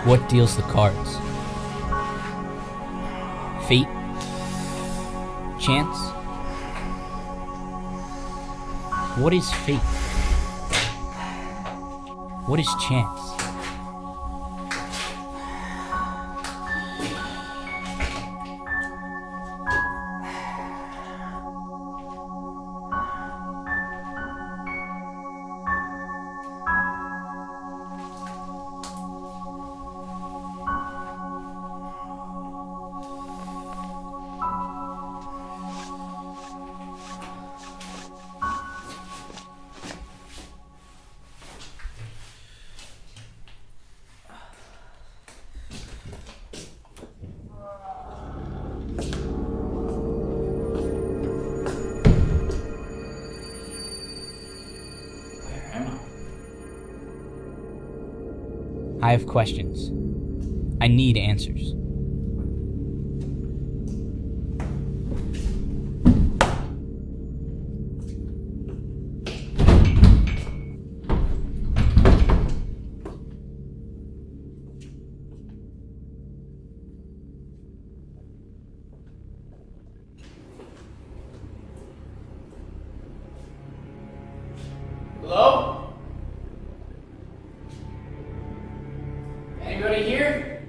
What deals the cards? Fate? Chance? What is fate? What is chance? I have questions. I need answers. Hello? Anybody here?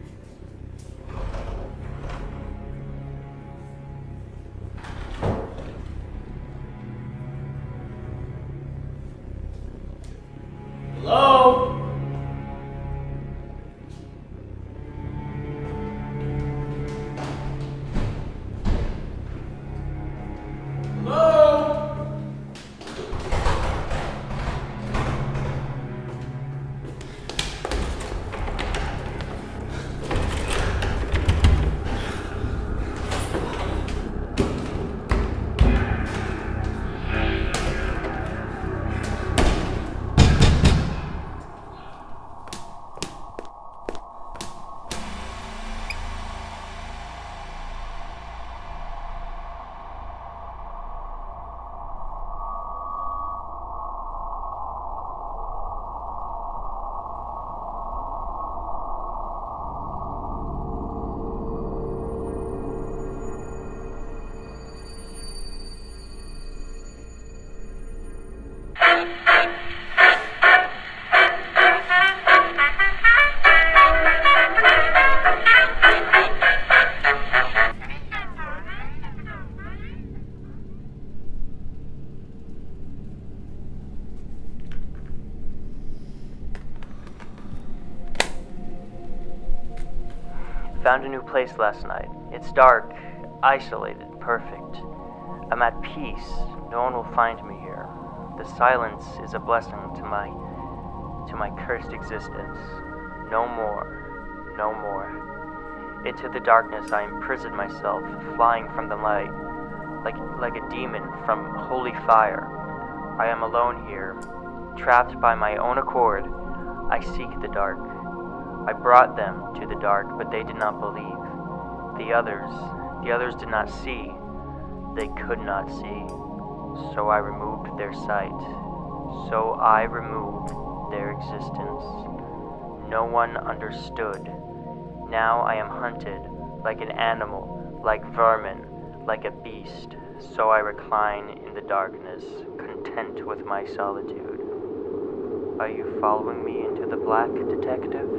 Hello? Hello? Found a new place last night. It's dark, isolated, perfect. I'm at peace. No one will find me here. The silence is a blessing to my cursed existence. No more. No more. Into the darkness I imprison myself, flying from the light, like a demon from holy fire. I am alone here, trapped by my own accord. I seek the dark. I brought them to the dark, but they did not believe. The others did not see. They could not see. So I removed their sight. So I removed their existence. No one understood. Now I am hunted, like an animal, like vermin, like a beast. So I recline in the darkness, content with my solitude. Are you following me into the black, detective?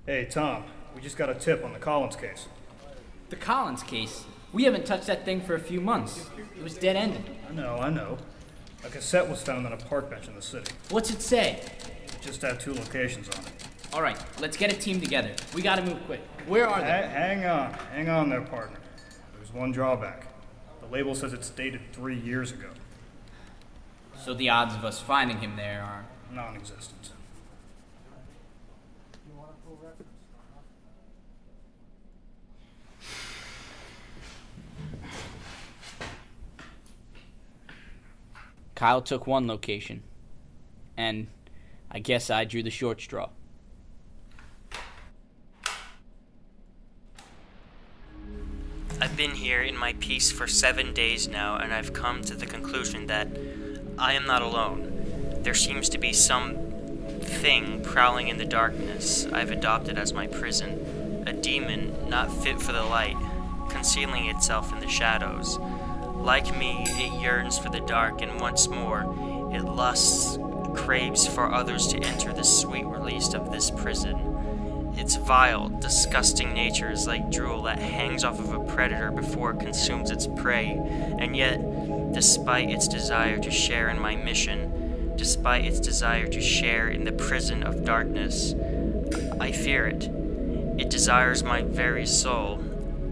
Hey, Tom, we just got a tip on the Collins case. The Collins case? We haven't touched that thing for a few months. It was dead-ended. I know. A cassette was found on a park bench in the city. What's it say? It just had 2 locations on it. All right, let's get a team together. We gotta move quick. Where are they? Hang on there, partner. There's one drawback. The label says it's dated 3 years ago. So the odds of us finding him there are Non-existent. Kyle took one location, and I guess I drew the short straw. I've been here in my peace for 7 days now, and I've come to the conclusion that I am not alone. There seems to be some thing prowling in the darkness I've adopted as my prison. A demon not fit for the light, concealing itself in the shadows. Like me, it yearns for the dark, and once more, it lusts, craves for others to enter the sweet release of this prison. Its vile, disgusting nature is like drool that hangs off of a predator before it consumes its prey, and yet, despite its desire to share in my mission, despite its desire to share in the prison of darkness, I fear it. It desires my very soul.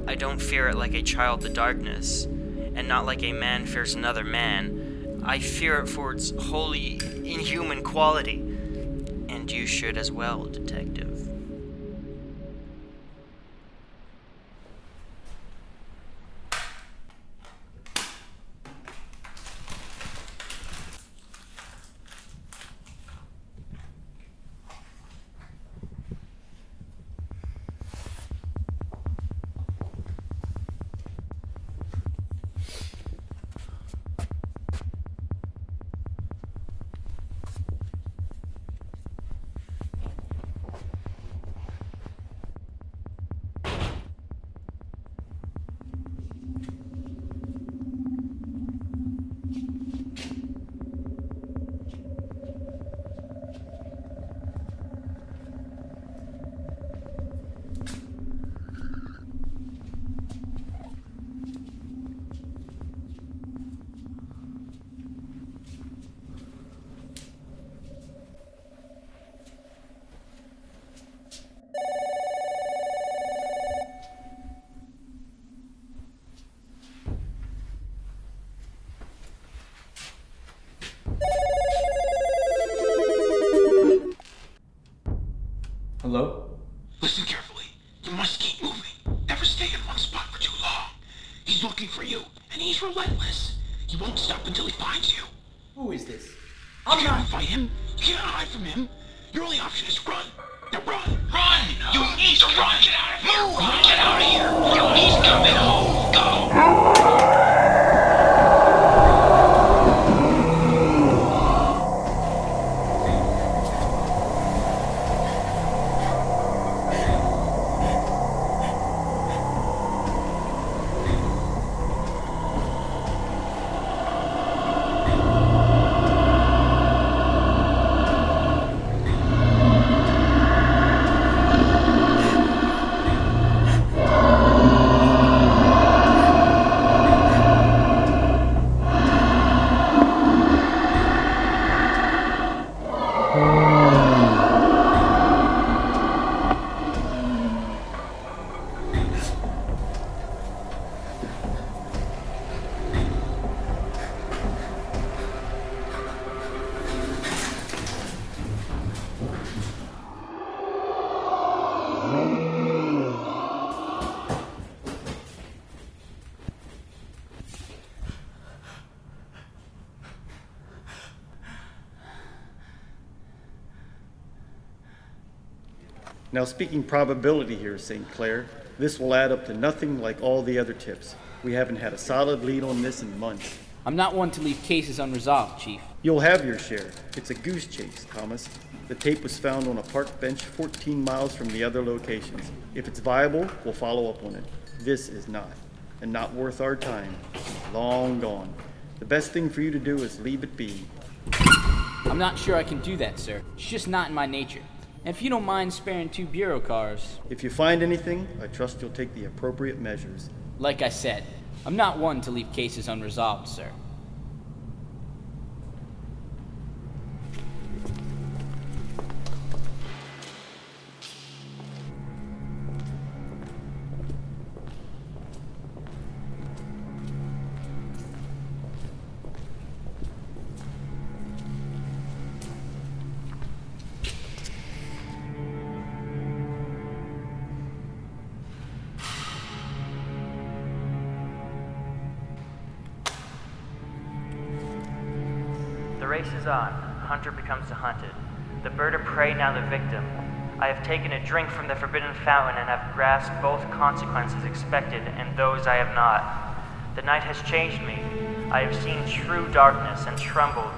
I don't fear it like a child the darkness, and not like a man fears another man. I fear it for its wholly inhuman quality. And you should as well, detective. Hello? Listen carefully. You must keep moving. Never stay in one spot for too long. He's looking for you, and he's relentless. He won't stop until he finds you. Who is this? You can't fight him. You can't hide from him. Your only option is run. Now run! Run! You need to run! Get out of here! Move! Get out of here! He's coming home! Go! Now speaking probability here, St. Clair, this will add up to nothing like all the other tips. We haven't had a solid lead on this in months. I'm not one to leave cases unresolved, Chief. You'll have your share. It's a goose chase, Thomas. The tape was found on a park bench 14 miles from the other locations. If it's viable, we'll follow up on it. This is not, and not worth our time. Long gone. The best thing for you to do is leave it be. I'm not sure I can do that, sir. It's just not in my nature. And if you don't mind sparing 2 bureau cars. If you find anything, I trust you'll take the appropriate measures. Like I said, I'm not one to leave cases unresolved, sir. The race is on. Hunter becomes the hunted. The bird of prey now the victim. I have taken a drink from the forbidden fountain and have grasped both consequences expected and those I have not. The night has changed me. I have seen true darkness and trembled.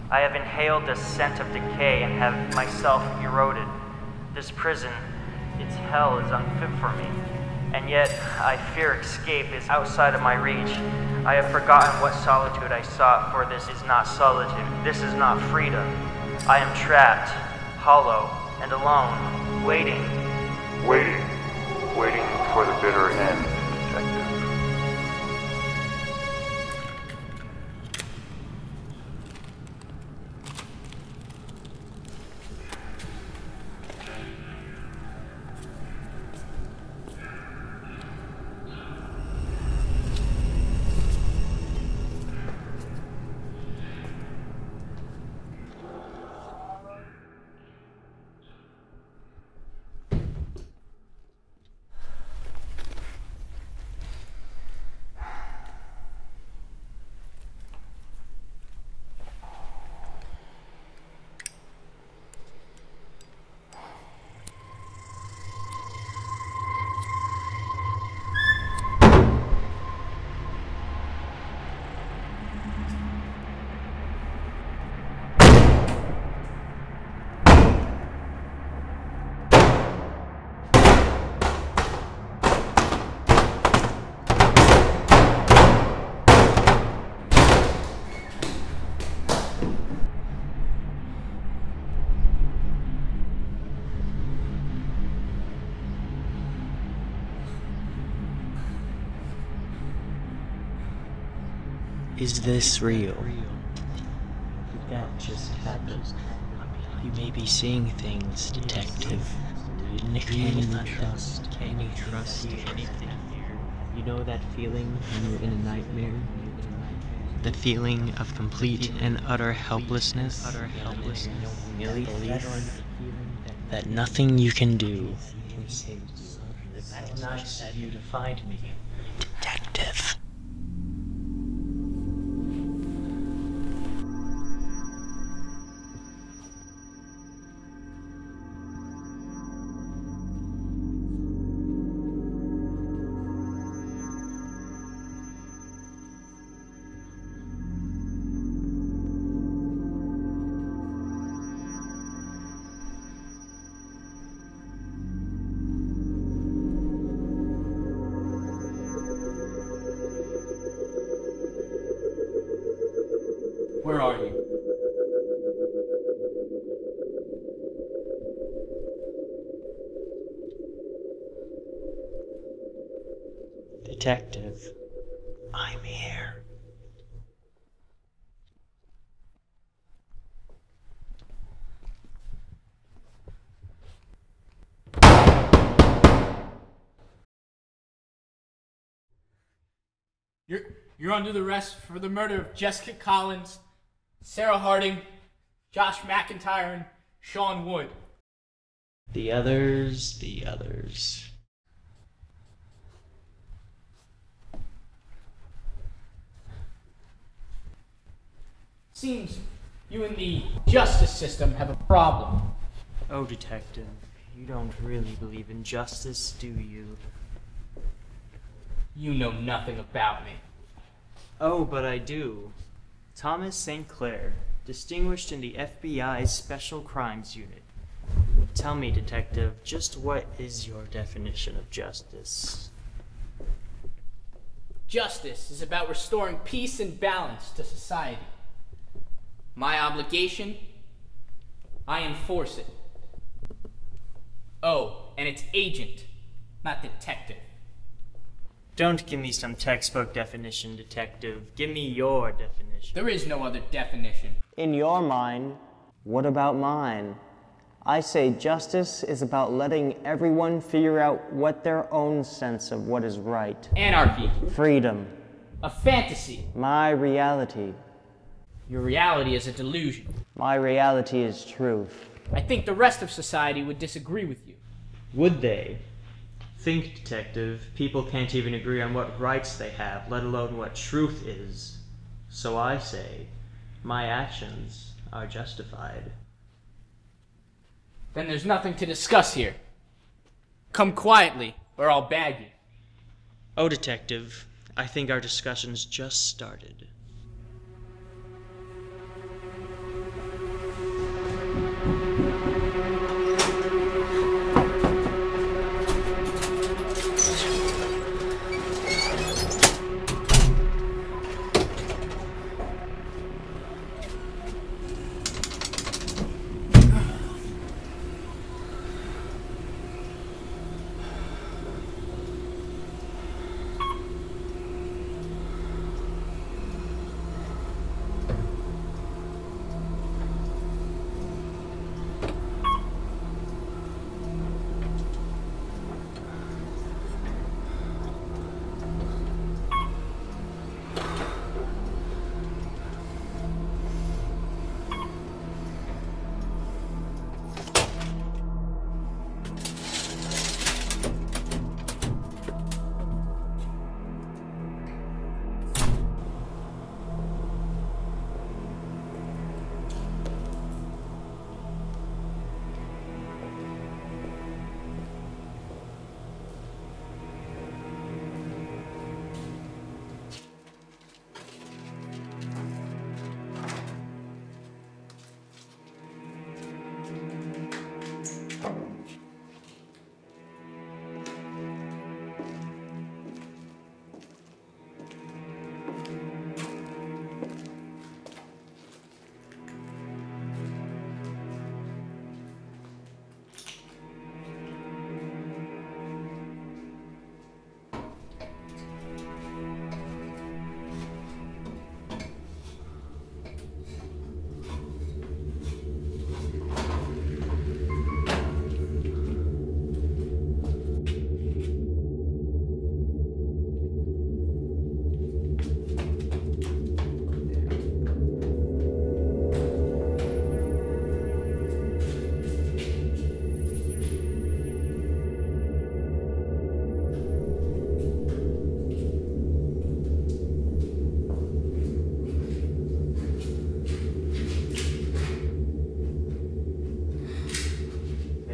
I have inhaled the scent of decay and have myself eroded. This prison, its hell, is unfit for me. And yet, I fear escape is outside of my reach. I have forgotten what solitude I sought, for this is not solitude. This is not freedom. I am trapped, hollow, and alone, waiting. Waiting for the bitter end, detective. Is this real? Did that just happen? You may be seeing things, detective. Can you trust anything? You know that feeling when you're in a nightmare? The feeling of complete and utter helplessness? That nothing you can do. That's nice of you to find me, detective. Where are you? Detective, I'm here. You're under the arrest for the murder of Jessica Collins, Sarah Harding, Josh McIntyre, and Sean Wood. The others. Seems you and the justice system have a problem. Oh, detective, you don't really believe in justice, do you? You know nothing about me. Oh, but I do. Thomas St. Clair, distinguished in the FBI's Special Crimes Unit. Tell me, detective, just what is your definition of justice? Justice is about restoring peace and balance to society. My obligation, I enforce it. Oh, and it's agent, not detective. Don't give me some textbook definition, detective. Give me your definition. There is no other definition. In your mind, what about mine? I say justice is about letting everyone figure out what their own sense of what is right. Anarchy. Freedom. A fantasy. My reality. Your reality is a delusion. My reality is truth. I think the rest of society would disagree with you. Would they? Think, detective. People can't even agree on what rights they have, let alone what truth is. So I say, my actions are justified. Then there's nothing to discuss here. Come quietly, or I'll bag you. Oh, detective, I think our discussion's just started.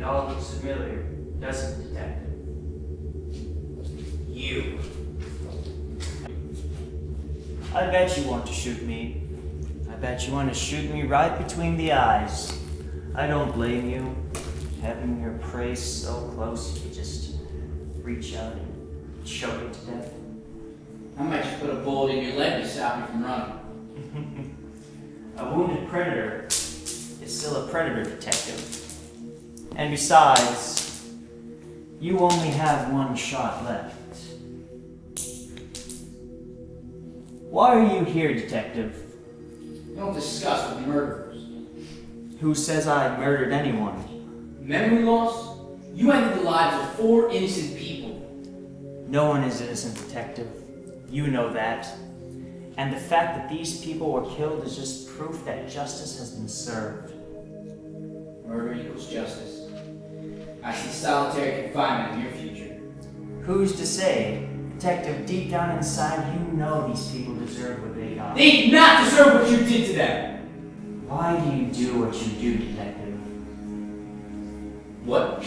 all looks familiar, doesn't it, Detective? You. I bet you want to shoot me. I bet you want to shoot me right between the eyes. I don't blame you. Having your prey so close, you just reach out and choke it to death. I might just put a bullet in your leg to stop you from running. A wounded predator is still a predator, Detective. And besides, you only have one shot left. Why are you here, Detective? You don't discuss with murderers. Who says I murdered anyone? Memory loss? You ended the lives of 4 innocent people. No one is innocent, Detective. You know that. And the fact that these people were killed is just proof that justice has been served. Murder equals justice. I see solitary confinement in your future. Who's to say? Detective, deep down inside, you know these people deserve what they got. They did not deserve what you did to them! Why do you do what you do, Detective? What?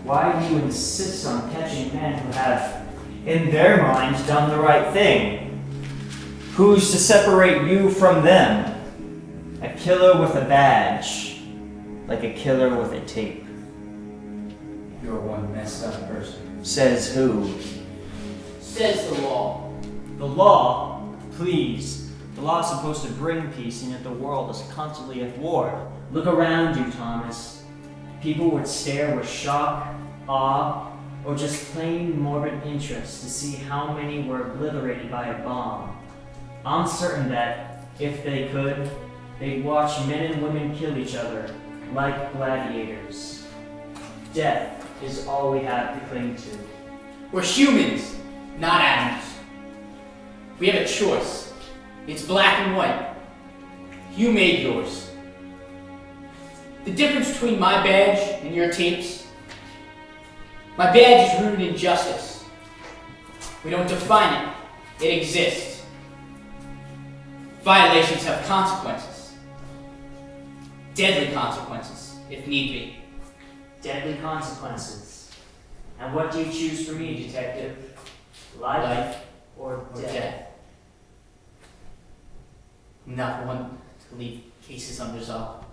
Why do you insist on catching men who have, in their minds, done the right thing? Who's to separate you from them? A killer with a badge, like a killer with a tape. You're one messed up person. Says who? Says the law. The law? Please. The law is supposed to bring peace, and yet the world is constantly at war. Look around you, Thomas. People would stare with shock, awe, or just plain morbid interest to see how many were obliterated by a bomb. I'm certain that, if they could, they'd watch men and women kill each other, like gladiators. Death is all we have to cling to. We're humans, not animals. We have a choice. It's black and white. You made yours. The difference between my badge and your tapes, my badge is rooted in justice. We don't define it. It exists. Violations have consequences. Deadly consequences, if need be. Deadly consequences. And what do you choose for me, Detective? Life or death? I'm not one to leave cases unresolved.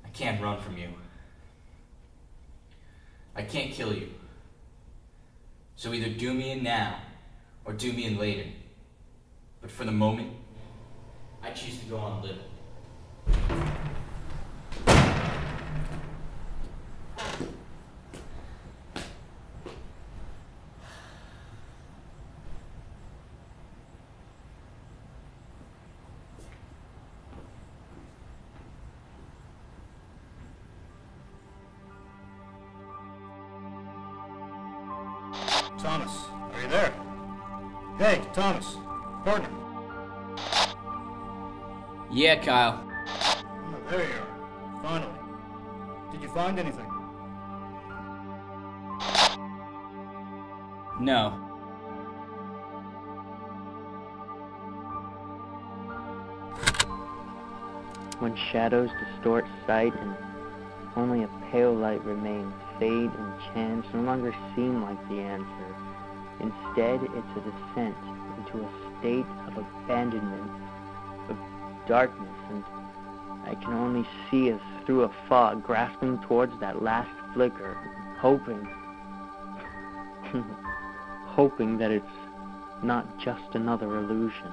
I can't run from you. I can't kill you. So either do me in now, or do me in later. But for the moment, I choose to go on living. Thomas, are you there? Hey, Thomas, partner. Yeah, Kyle. Oh, there you are. Finally. Did you find anything? No. When shadows distort sight and only a pale light remains, fate and chance no longer seem like the answer. Instead, it's a descent into a state of abandonment, of darkness, and I can only see us through a fog, grasping towards that last flicker, hoping, hoping that it's not just another illusion.